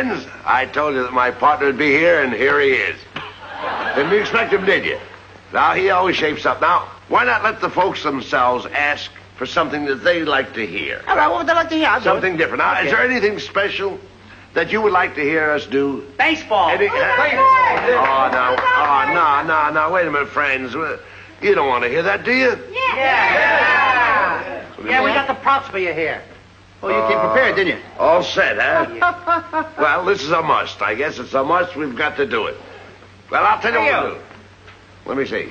friends, I told you that my partner would be here, and here he is. Didn't you expect him, did you? Now, he always shapes up. Now, why not let the folks themselves ask for something that they'd like to hear? All right, what would they like to hear? Something different. Now, Okay. is there anything special that you would like to hear us do? Baseball. No, wait a minute, friends. You don't want to hear that, do you? Yeah, we got the props for you here. Oh, you came prepared, didn't you? All set, huh? Well, this is a must. I guess it's a must. We've got to do it. Well, I'll tell you what we'll do. Let me see.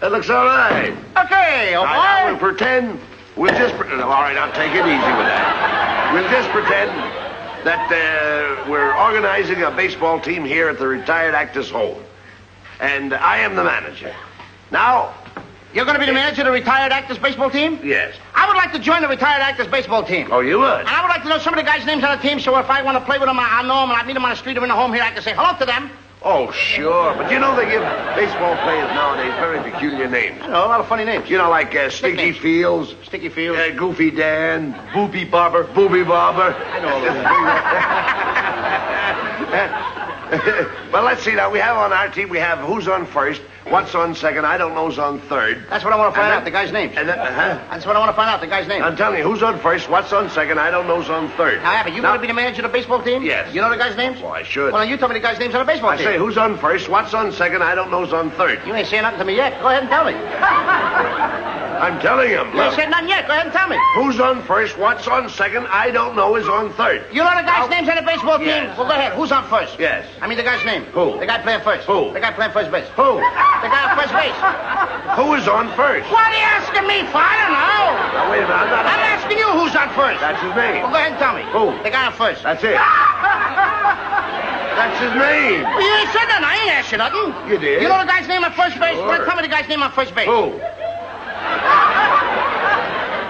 It looks all right. Okay, all Now, right. we'll pretend. All right, I'll take it easy with that. We'll just pretend that we're organizing a baseball team here at the retired actors' home. And I am the manager. Now... You're going to be the manager of the retired actors baseball team? Yes. I would like to join the retired actors baseball team. Oh, you would? And I would like to know some of the guys' names on the team, so if I want to play with them, I'll know them, and I meet them on the street or in the home here, I can say hello to them. Oh, sure. But you know they give baseball players nowadays very peculiar names. I know, a lot of funny names. You know, like Stinky Nicknames. Fields. Sticky Fields. Goofy Dan. Boopy Bobber. Booby Bobber. I know all those. Well, let's see now. We have on our team, we have who's on first, what's on second, I don't know who's on third. That's what I want to find out, the guy's names. And then, That's what I want to find out, the guy's name. I'm telling you, who's on first, what's on second, I don't know who's on third. Now, Abbott, you want to be the manager of the baseball team? Yes. You know the guy's names? Well, I should. Well, then you tell me the guy's names on the baseball I team. say, who's on first, what's on second, I don't know who's on third. You ain't saying nothing to me yet. Go ahead and tell me. I'm telling him. You ain't Look, said nothing yet. Go ahead and tell me. who's on first, what's on second, I don't know is on third. You know the guy's names on the baseball team? Yes. Well, go ahead. Who's on first? Yes. I mean the guy's name. Who? The guy playing first. Who? The guy playing first base. Who? The guy on first base. Who is on first? What are you asking me for? I don't know. Now, wait a minute, I'm asking you who's on first. That's his name. Well, go ahead and tell me. Who? The guy on first. That's it. That's his name. Well, you ain't said nothing. I ain't asked you nothing. You did. You know the guy's name on first base? Sure. Well, tell me the guy's name on first base. Who?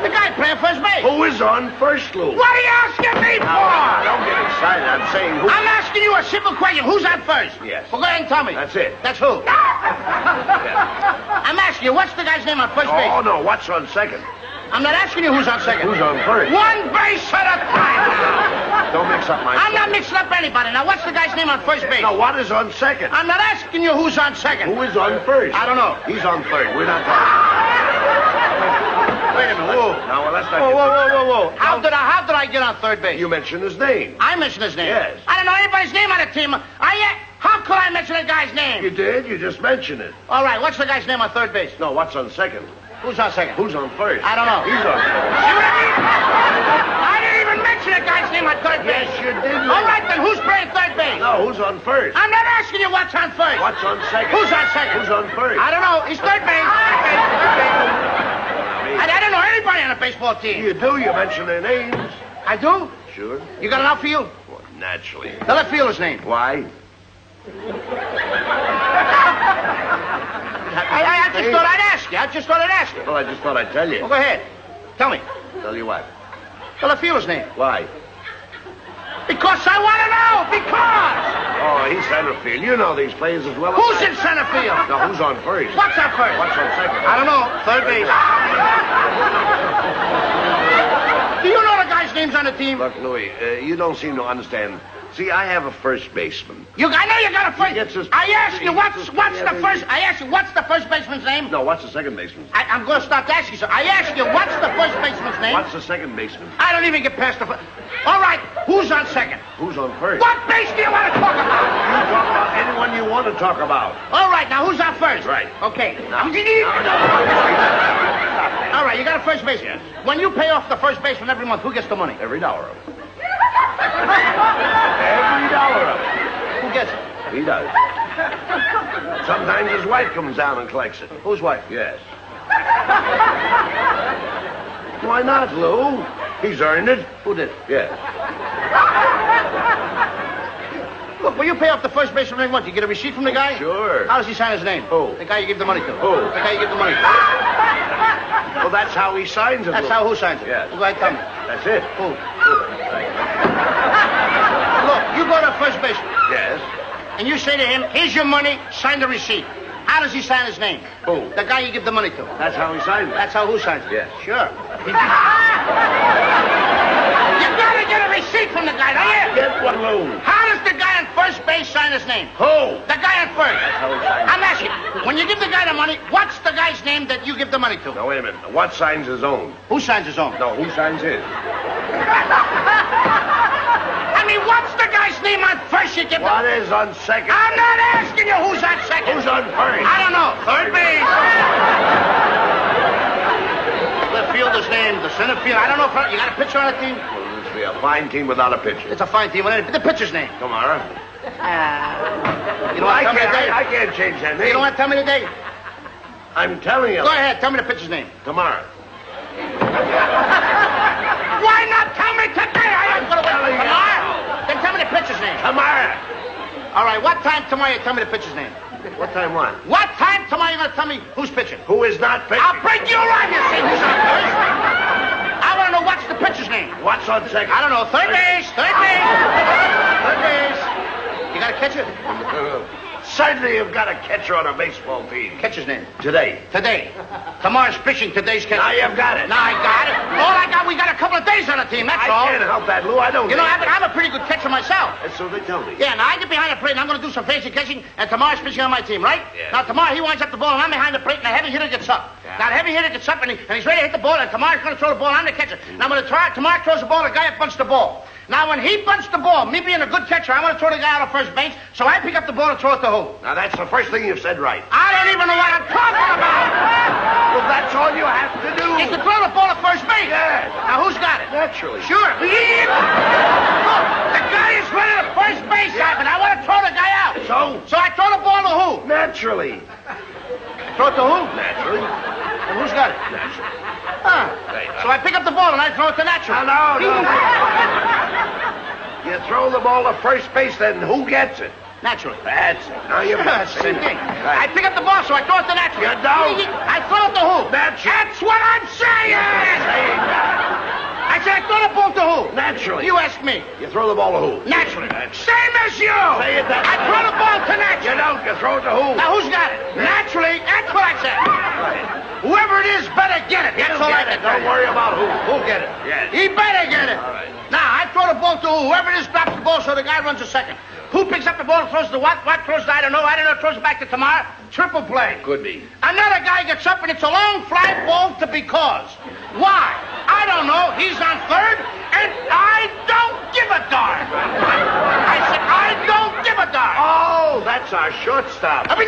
The guy playing first base. Who is on first, Lou? What are you asking me for? Now, don't get excited. I'm saying who. I'm asking you a simple question. Who's on first? Yes. Well, go ahead and tell me. That's it. That's who? I'm asking you, what's the guy's name on first base? Oh, no. What's on second? I'm not asking you who's on second. Who's on first? One base at a time now. Don't mix up my... I'm not mixing up anybody. Now, what's the guy's name on first base? Now, what is on second? I'm not asking you who's on second. Who is on first? I don't know. He's on third. We're not talking. Wait a minute. Whoa. No, well, that's not... Whoa. How did I get on third base? You mentioned his name. I mentioned his name. Yes. I don't know anybody's name on the team. How could I mention a guy's name? You did. You just mentioned it. All right, what's the guy's name on third base? No, what's on second? Who's on second? Who's on first? I don't know. He's on first. See what I mean? I didn't even mention a guy's name on third base. Yes, you did. All right, then who's playing third base? No, who's on first? I'm not asking you what's on first. What's on second? Who's on second? Who's on first? I don't know. He's third base. I don't know anybody on a baseball team. You do. You mention their names. I do? Sure. You got an outfield? Well, naturally. The left fielder's name. Why? I just thought I'd ask you. Well, I just thought I'd tell you. Well, go ahead. Tell me. Tell you what. The left fielder's name. Why? Because I want to know. Because. Oh, he's center field. You know these players as well as Who's I. in center field? Now, who's on first? What's on first? What's on second? I don't know. Third base. Do you know the guy's names on the team? Look, Louis, you don't seem to understand. See, I have a first baseman. I know you got a first. He gets his- I asked you what's the first. I asked you what's the first baseman's name. No, what's the second baseman? I'm going to stop asking you. So I asked you what's the first baseman's name. What's the second baseman? I don't even get past the first. All right, who's on second? Who's on first? What base do you want to talk You about? talk about anyone you want to talk about. All right, now who's on first? Right. Okay. No. All right, you got a first baseman. Yes. When you pay off the first baseman every month, who gets the money? Every dollar of it. Every dollar of it. Who gets it? He does. Sometimes his wife comes down and collects it. Whose wife? Yes. Why not, Lou? He's earned it. Who did? Yes. Look, when you pay off the first baseman every month, you get a receipt from the guy? Sure. How does he sign his name? Who? The guy you give the money to. Who? The guy you give the money to. Well, that's how he signs it. That's Lou. how who signs it? Yes. Well, go ahead, tell me. That's it. Who? Look, you go to first baseman, Yes. and you say to him, here's your money, sign the receipt. How does he sign his name? Who? The guy you give the money to. That's how he signs it. That's how who signs it? Yes. Sure. You gotta get a receipt from the guy, don't you? Get one, Lou. How does the the guy on first base sign his name? Who? The guy on first. how he signs. I'm asking, when you give the guy the money, what's the guy's name that you give the money to? Now, wait a minute. What signs his own? Who signs his own? No, who signs his? I mean, what's the guy's name on first you give the... What is on second? I'm not asking you who's on second. Who's on first? I don't know. Third base. The fielder's name, the center field. I don't know if you got a pitcher on the team. Well, this will be a fine team without a pitcher. It's a fine team. The pitcher's name. Kamara. You don't want to tell me the day? I can't change that name. You don't want to tell me the day? I'm telling you. Go ahead. Tell me the pitcher's name. Kamara. Why not tell me today? I ain't going to wait tomorrow. Then tell me the pitcher's name. Kamara. All right. What time tomorrow you tell me the pitcher's name? What time what? What time tomorrow you going to tell me who's pitching? Who is not pitching? I'll break you right here. Say who's on first. I want to know what's the pitcher's name. What's on second? I don't know. Third base. Third base. Third base. You got a catcher? Certainly you've got a catcher on a baseball team. Catcher's name. Today. Today. Tomorrow's pitching. Today's catcher. Now you've got it. Now I got it. All I got, we got a couple of days on the team. That's all. I can't help that, Lou. I don't You know, think- I'm a pretty good catcher myself. That's so they tell me. Yeah, now I get behind the plate and I'm going to do some fancy catching, and tomorrow's pitching on my team, right? Yeah. Now tomorrow he winds up the ball and I'm behind the plate and the heavy hitter gets up. Yeah. Now the heavy hitter gets up and he's ready to hit the ball, and tomorrow's going to throw the ball. I'm the catcher. Now when tomorrow throws the ball, the guy up bunts the ball. Now when he bunts the ball, me being a good catcher, I want to throw the guy out of first base, so I pick up the ball and throw it to who? Now that's the first thing you've said right. I don't even know what I'm talking about. Well, that's all you have to do. Is to throw the ball to first base. Yes. Now who's got it? Naturally. Sure. Look, the guy is running to first base, but I want to throw the guy out. So I throw the ball to who? Naturally. Throw it to who? Naturally. And who's got it? Naturally. Huh. So I pick up the ball and I throw it to Natural. No. You throw the ball to first base, then who gets it? Naturally. That's it. Now you've got it. Same thing. Right. I pick up the ball, so I throw it to Natural. You don't. I throw it to who? Natural. That's what I'm saying! I said I throw the ball to who? Naturally. You ask me. You throw the ball to who? Naturally. Same as you! Say it that I throw the ball to Natural. You don't. You throw it to who? Now who's got it? Naturally. That's what I said. Right. Whoever it is better get it. That's all I Get can it. Don't worry about who. Who'll get it? Yes. He better get it. All right. Now, I throw the ball to whoever it is drops the ball so the guy runs a second. Who picks up the ball and throws the what? What throws the I don't know. Throws it back to Tamar. Triple play. Could be. Another guy gets up and it's a long fly ball to because. Why? I don't know. He's on third and I don't give a darn. I said, I don't give a darn. Oh, that's our shortstop. I mean,